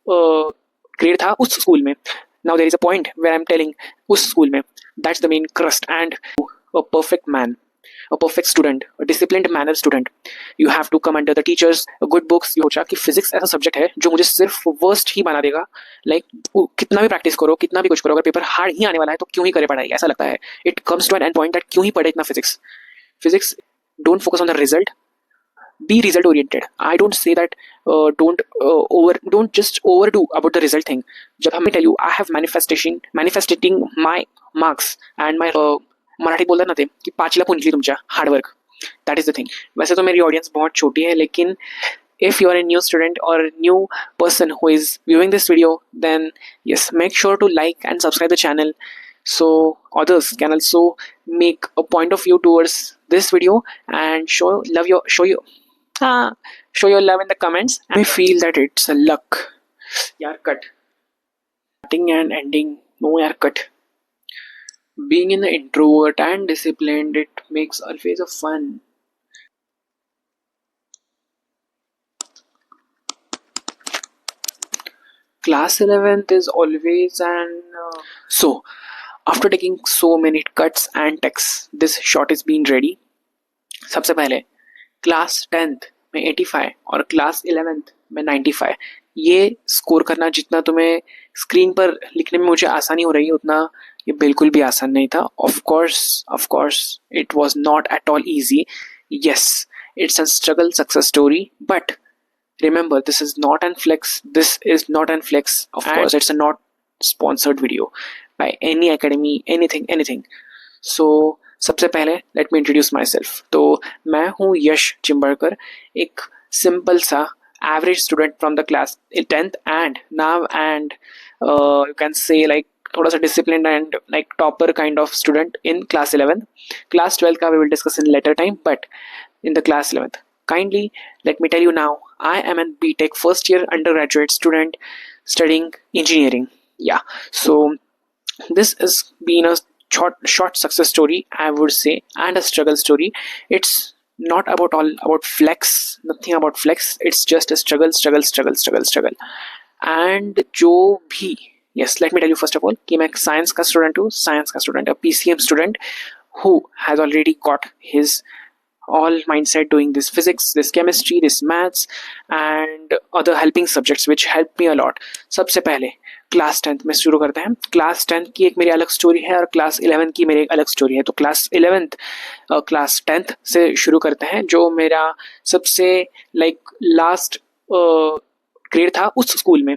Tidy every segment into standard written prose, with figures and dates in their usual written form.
Grade था उस school में. Now there is a point where I am telling उस स्कूल में that's the main crust and a perfect man, a perfect student, a disciplined manner student. You have to come under the teachers, good books. ये सोचा कि physics ऐसा subject है जो मुझे सिर्फ वर्स्ट ही बना देगा. लाइक कितना भी प्रैक्टिस करो, कितना भी कुछ करो, अगर पेपर हार्ड ही आने वाला है तो क्यों ही करे पढ़ाई, ऐसा लगता है. It comes to an end point that क्यों ही पढ़े इतना physics. Physics don't focus on the result, be result oriented. I don't say that don't just overdo about the result thing. जब हमें tell you I have manifesting my marks and my Marathi बोलतात ना ते की पाचीला पुंजली तुमच्या hard work. That is the thing. वैसे तो मेरी ऑडियंस बहुत छोटी है, लेकिन if you are a new student or a new person who is viewing this video, then yes, make sure to like and subscribe the channel so others can also make a point of view towards this video and show your love in the comments. I feel that it's a luck. Yaar cut. Starting and ending. No yaar cut. Being an introvert and disciplined, it makes always a fun. Class 11th is always an so after taking so many cuts and texts, this shot is being ready. सबसे पहले class 10th में 85 और class 11th में 95, ये score करना जितना तुम्हें screen पर लिखने में मुझे आसानी हो रही है उतना ये बिल्कुल भी आसान नहीं था. Of course it was not at all easy. Yes, it's a struggle success story, but remember this is not an flex. Of course it's a not sponsored video by any academy, anything. So सबसे पहले let me introduce myself. तो मैं हूँ यश चिंबड़कर, एक simple सा average student from the class 10th and now and you can say like थोड़ा सा discipline and like topper kind of student in class 11th. Class 12 का we will discuss in later time, but in the class 11th, kindly let me tell you now, I am an BTech first year undergraduate student studying engineering. Yeah, so this has been a short success story, I would say, and a struggle story. It's not about flex, nothing about flex. It's just a struggle. And जो भी, yes, let me tell you first of all कि मैं science का student, a PCM student who has already got his all mindset doing this physics, this chemistry, this maths and other helping subjects which helped me a lot. सबसे पहले class 10th में शुरू करते हैं. Class 10th की एक मेरी अलग स्टोरी है और क्लास 11th की मेरी एक अलग स्टोरी है. तो क्लास 11th क्लास 10th से शुरू करते हैं, जो मेरा सबसे लाइक लास्ट ग्रेड था उस स्कूल में.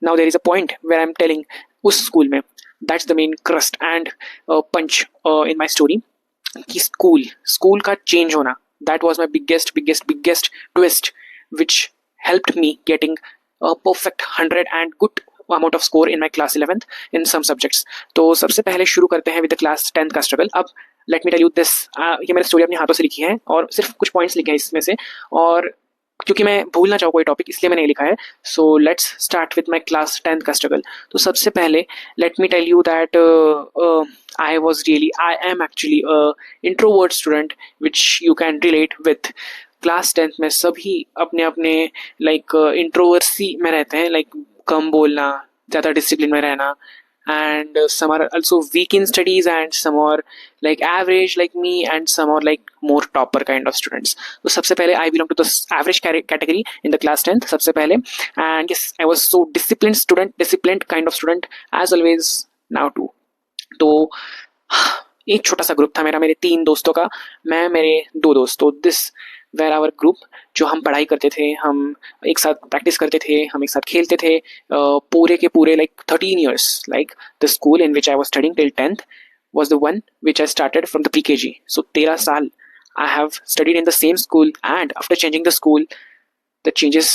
Now there is a point where I am telling उस स्कूल में that's the main crust and punch in my story कि स्कूल का चेंज होना, that was my biggest twist which helped me getting a perfect 100 and good amount of score in my class 11th in some subjects. तो सबसे पहले शुरू करते हैं with the class 10th का स्ट्रगल. अब let me tell you this, ये मैंने स्टोरी अपने हाथों से लिखी है और सिर्फ कुछ पॉइंट्स लिखे हैं इसमें से, और क्योंकि मैं भूल ना चाहूँ कोई टॉपिक इसलिए मैंने लिखा है. So let's start with my class 10th का स्ट्रगल. तो सबसे पहले let me tell you that I am actually a introvert student which you can relate with. Class 10th में सभी अपने अपने लाइक इंट्रोवर्सी में रहते हैं, लाइक कम बोलना, ज़्यादा डिसिप्लिन में रहना, and some are also weak in studies and some are like average like me and some are like more topper kind of students. So सबसे पहले I belong to the average category in the class 10th सबसे पहले, and yes, I was so disciplined kind of student as always now too. तो एक छोटा सा group था मेरे 3 दोस्तों का, मैं मेरे 2 दोस्त. तो दिस वेर आवर ग्रुप, जो हम पढ़ाई करते थे, हम एक साथ प्रैक्टिस करते थे, हम एक साथ खेलते थे पूरे के पूरे like 13 years. Like the school in which I was studying till 10th was the one which I started from the PKG. So 13 साल I have studied in the same school, and after changing the school the changes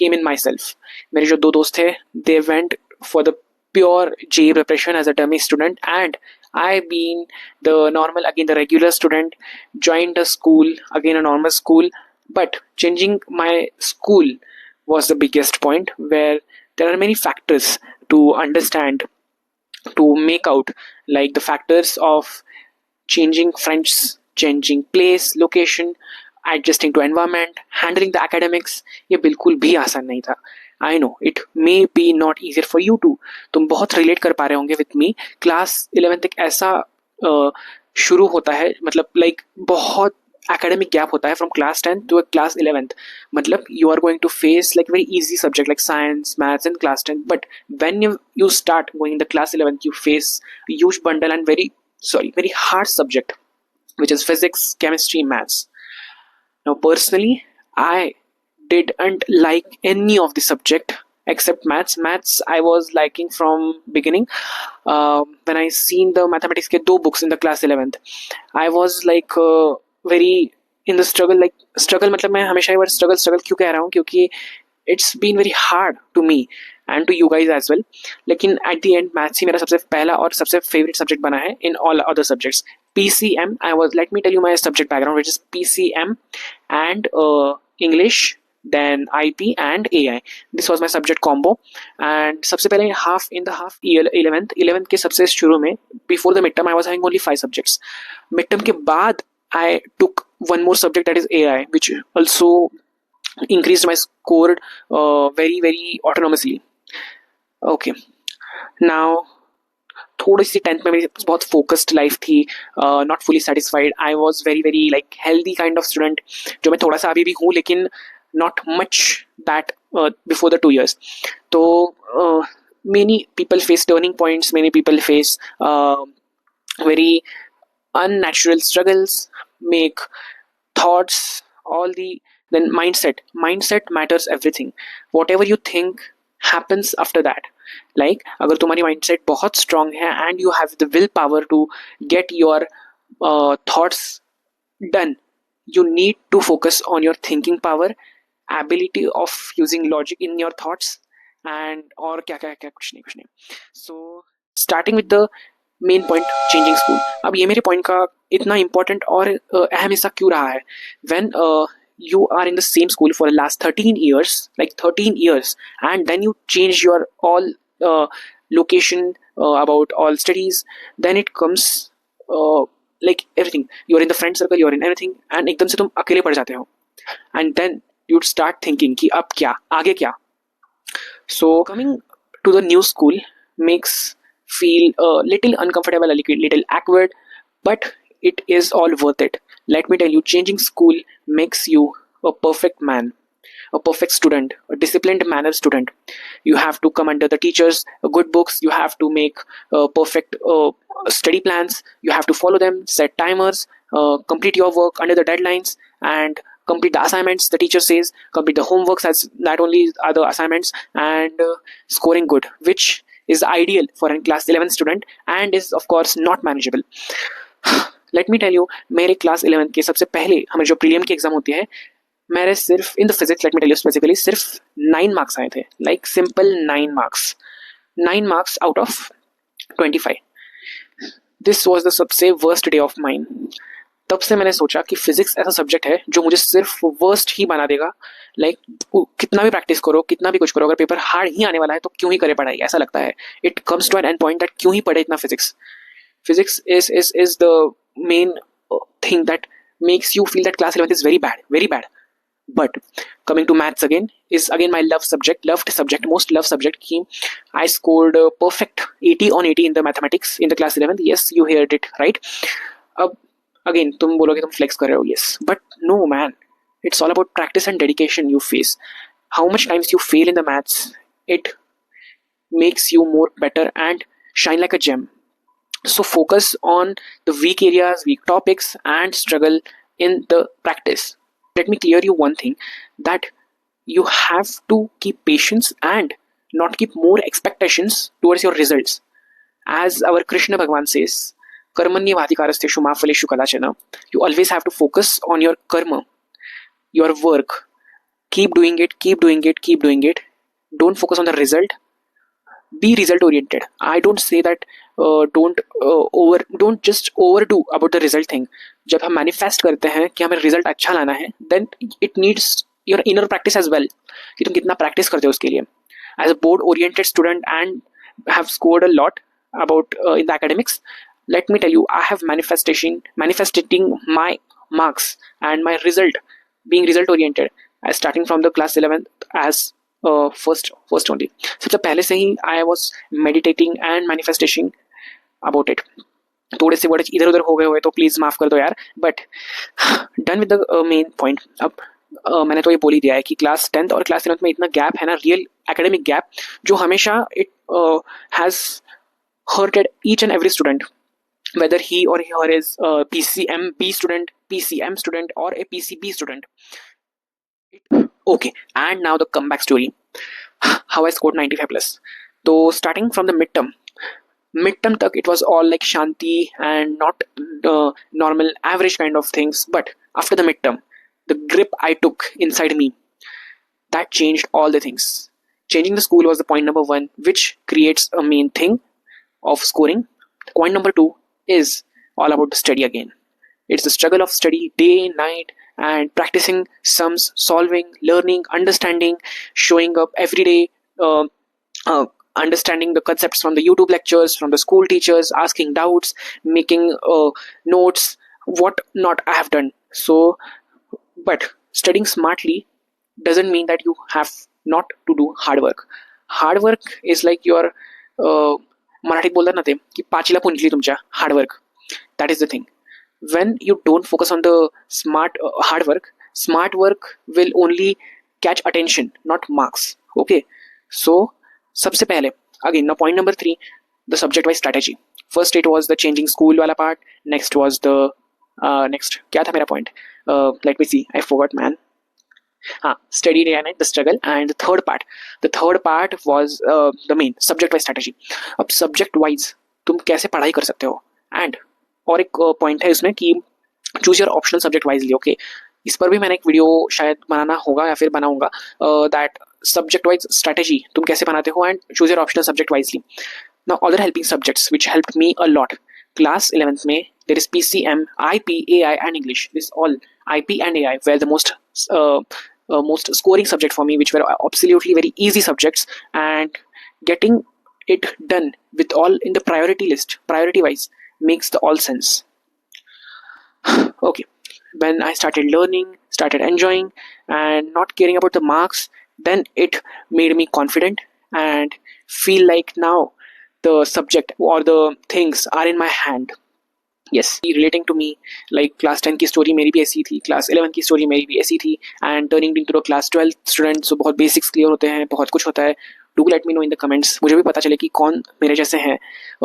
came in myself. मेरे जो 2 दोस्त थे, they went for the pure JEE preparation as a dummy student, and I being the normal, again the regular student, joined a school, again a normal school, but changing my school was the biggest point, where there are many factors to understand, to make out, like the factors of changing friends, changing place, location, adjusting to environment, handling the academics. ये बिल्कुल भी आसान नहीं था. I know it may be not easier for you too. तुम बहुत relate कर पा रहे होंगे विथ मी. क्लास 11th एक ऐसा शुरू होता है, मतलब लाइक बहुत academic gap होता है from class 10 to class 11th. मतलब you are going to face like very easy subject like science, maths in class 10, but when you start going in the class 11th, you face a huge bundle and very hard subject, which is physics, chemistry, maths. Now personally, I didn't like any of the subject except maths. Maths I was liking from beginning. When I seen the mathematics के दो books in the class 11th, I was like very in the struggle. Like struggle मतलब मैं हमेशा ये word struggle क्यों कह रहा हूँ, क्योंकि it's been very hard to me and to you guys as well. लेकिन at the end maths ही मेरा सबसे पहला और सबसे favorite subject बना है in all other subjects. PCM, let me tell you my subject background, which is PCM and English, then IP and AI. This was my subject combo. And सबसे पहले half year 11th के सबसे शुरू में, before the midterm I was having only 5 subjects. Midterm के बाद I took one more subject, that is AI, which also increased my score very very autonomously. Okay, now थोड़ी सी 10th में मेरी बहुत फोकस्ड लाइफ थी, not fully satisfied. I was very very like healthy kind of student, जो मैं थोड़ा सा अभी भी हूँ, लेकिन not much that before the 2 years. तो many people face turning points, many people face very unnatural struggles, make thoughts, all the, then mindset matters everything. Whatever you think happens after that. Like अगर तुम्हारी mindset बहुत strong है and you have the willpower to get your thoughts done, you need to focus on your thinking power, ability of using logic in your thoughts, and और क्या क्या क्या कुछ नहीं. So starting with the main point, changing school. अब ये मेरे point का इतना इंपॉर्टेंट और अहम हिस्सा क्यों रहा है? When you are in the same school for the last 13 years, like 13 years, and then you change your all location, about all studies, then it comes like everything, you're in the friend circle, you're in everything, and एकदम से तुम अकेले पड़ जाते हो, and then you'd start thinking कि अब क्या, आगे क्या. So coming to the new school makes feel a little uncomfortable, a little awkward, but it is all worth it. Let me tell you, changing school makes you a perfect man, a perfect student, a disciplined manner student. You have to come under the teachers, good books, you have to make perfect study plans, you have to follow them, set timers, complete your work under the deadlines, and complete the assignments the teacher says, complete the homeworks as that only other assignments, and scoring good, which is ideal for a class 11 student and is of course not manageable. Let me tell you, मेरे class 11 के सबसे पहले हमें जो prelim की exam होती है, मेरे सिर्फ in the physics, let me tell you specifically, सिर्फ 9 मार्क्स आए थे. Like simple 9 marks, 9 marks out of 25. This was the सबसे वर्स्ट डे ऑफ माइन. तब से मैंने सोचा कि फिजिक्स ऐसा सब्जेक्ट है जो मुझे सिर्फ वर्स्ट ही बना देगा. लाइक कितना भी प्रैक्टिस करो, कितना भी कुछ करो, अगर पेपर हार्ड ही आने वाला है तो क्यों ही करे पढ़ाई, ऐसा लगता है. It comes to an end point that क्यों ही पढ़े इतना physics. Physics is the main thing that makes you feel that class 11th is very bad. But coming to maths again, is again my loved subject, most loved subject. I scored perfect 80 on 80 in the mathematics in the class 11th. Yes, you heard it right. Again तुम बोलोगे तुम flex कर रहे हो, yes, but no man, it's all about practice and dedication you face. How much times you fail in the maths, it makes you more better and shine like a gem. So focus on the weak areas, weak topics, and struggle in the practice. Let me clear you one thing, that you have to keep patience and not keep more expectations towards your results. As our Krishna Bhagwan says, karmanyavadhikarasteshu ma phaleshu kadachana. You always have to focus on your karma, your work. Keep doing it. Don't focus on the result. Be result oriented. I don't say that don't just overdo about the result thing. जब हम manifest करते हैं कि हमें result अच्छा लाना है, then it needs your inner practice as well, कि तुम कितना practice करते हो उसके लिए. As a board oriented student and have scored a lot about in the academics, let me tell you, I have manifesting my marks and my result being result oriented, as starting from the class 11th as first only. सबसे पहले से ही I was meditating and manifestation about it. थोड़े से word इधर उधर हो गए हुए तो प्लीज माफ कर दो यार. But done with the main point. अब मैंने तो ये बोल ही दिया है कि क्लास 10th और क्लास 11th में इतना गैप है ना, रियल एकेडमिक गैप, जो हमेशा it has hurted each and every student, whether he or her is a PCMB student, PCM student, or a PCB student. Okay, and now the comeback story. How I scored 95 plus. So starting from the midterm tak it was all like shanti and not normal average kind of things. But after the midterm, the grip I took inside me, that changed all the things. Changing the school was the point number one, which creates a main thing of scoring. Point number two is all about the study again. It's the struggle of study day, night, and practicing sums, solving, learning, understanding, showing up every day, uh, uh, understanding the concepts from the YouTube lectures, from the school teachers, asking doubts, making notes, what not I have done. So, but studying smartly doesn't mean that you have not to do hard work. Hard work is like your मराठीत बोलतात ना ते की पाचीला पुंजली तुमच्या hard work. That is the thing. when you don't focus on the smart work will only catch attention, not marks. Okay, so सबसे पहले again now point number 3, the subject wise strategy. First it was the changing school वाला part. Next was the next क्या था मेरा point? Let me see, I forgot man. Study day and night, the struggle. And the third part was the main subject wise strategy. अब subject wise तुम कैसे पढ़ाई कर सकते हो. एंड और एक पॉइंट है इसमें कि choose your optional subject wisely. Okay, इस पर भी मैंने एक वीडियो शायद बनाना होगा या फिर बनाऊंगा. दैट सब्जेक्ट वाइज स्ट्रेटेजी तुम कैसे बनाते हो and choose your optional subject wisely. Now other helping subjects which helped me a lot. Class 11th में there is PCM, IP, AI and English. This all IP and AI were the most scoring subject for me, which were absolutely very easy subjects, and getting it done with all in the priority list, priority wise, makes the all sense. Okay, when I started learning, started enjoying and not caring about the marks, then it made me confident and feel like now the subject or the things are in my hand. Yes, relating to me, like class 10 की story मेरी भी ऐसी थी, class 11 की story मेरी भी ऐसी थी, and turning into class 12 student. So बहुत बेसिक्स क्लियर होते हैं, बहुत कुछ होता है. Do let me know in the comments, मुझे भी पता चले कि कौन मेरे जैसे हैं.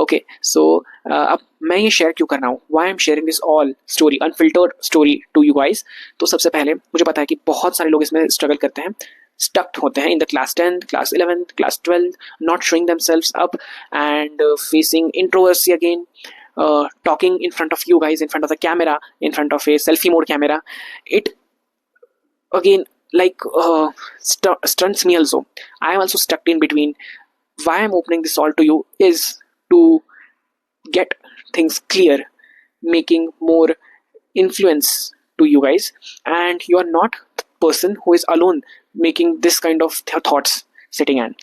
ओके, सो अब मैं ये शेयर क्यों कर रहा हूँ, why am sharing this all story, unfiltered story to you guys. तो सबसे पहले मुझे पता है कि बहुत सारे लोग इसमें स्ट्रगल करते हैं, stuck होते हैं in the class 10th, class 11th, class 12th, not showing themselves up and facing introversy again, talking in front of you guys, in front of the camera, in front of a selfie mode camera. It again like stunts me also. I am also stuck in between. Why I'm opening this all to you is to get things clear, making more influence to you guys, and you are not the person who is alone making this kind of thoughts sitting in.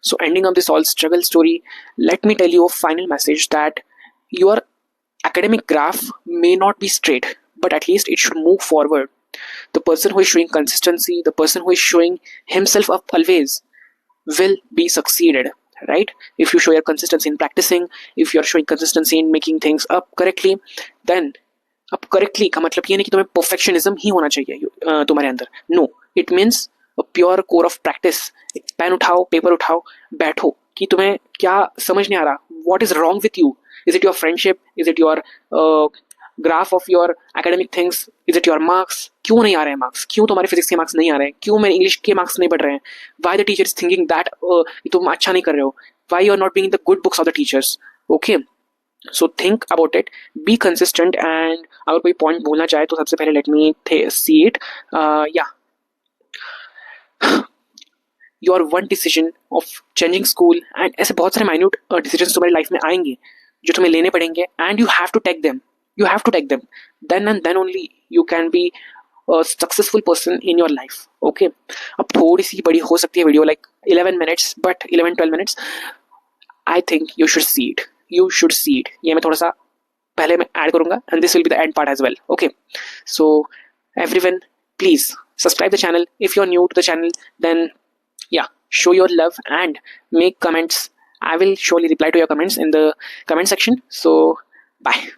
So ending up this all struggle story, let me tell you a final message that your academic graph may not be straight, but at least it should move forward. The person who is showing consistency, the person who is showing himself up always will be succeeded, right? If you show your consistency in practicing, if you are showing consistency in making things up correctly, then अब correctly का मतलब ये नहीं कि तुम्हें perfectionism ही होना चाहिए तुम्हारे अंदर. No, it means a pure core of practice. Pen उठाओ, पेपर उठाओ, बैठो कि तुम्हें क्या समझ नहीं आ रहा, what is wrong with you. Is it your friendship, is it your graph of your academic things, is it your marks. क्यों नहीं आ रहे हैं मार्क्स, क्यों तुम्हारे फिजिक्स के मार्क्स नहीं आ रहे हैं, क्यों मेरे इंग्लिश के मार्क्स नहीं बढ़ रहे हैं. Why the teacher is thinking that तुम अच्छा नहीं कर रहे हो. Why you are not being the good books of the teachers. Okay, so think about it, be consistent. And अगर कोई पॉइंट बोलना चाहे तो सबसे पहले लेट मी सी इट. या your one decision of changing school and ऐसे बहुत सारे माइन्यूट डिसीजन तुम्हारी लाइफ में आएंगे जो तुम्हें लेने पड़ेंगे, and you have to take them. You have to take them. Then and then only you can be a successful person in your life. Okay. अब थोड़ी सी बड़ी हो सकती है video, like 11 minutes, but 11-12 minutes. I think you should see it. You should see it. ये मैं थोड़ा सा पहले मैं ऐड करूँगा, and this will be the end part as well. Okay. So everyone, please subscribe the channel. If you're new to the channel, then yeah, show your love and make comments. I will surely reply to your comments in the comment section. So bye.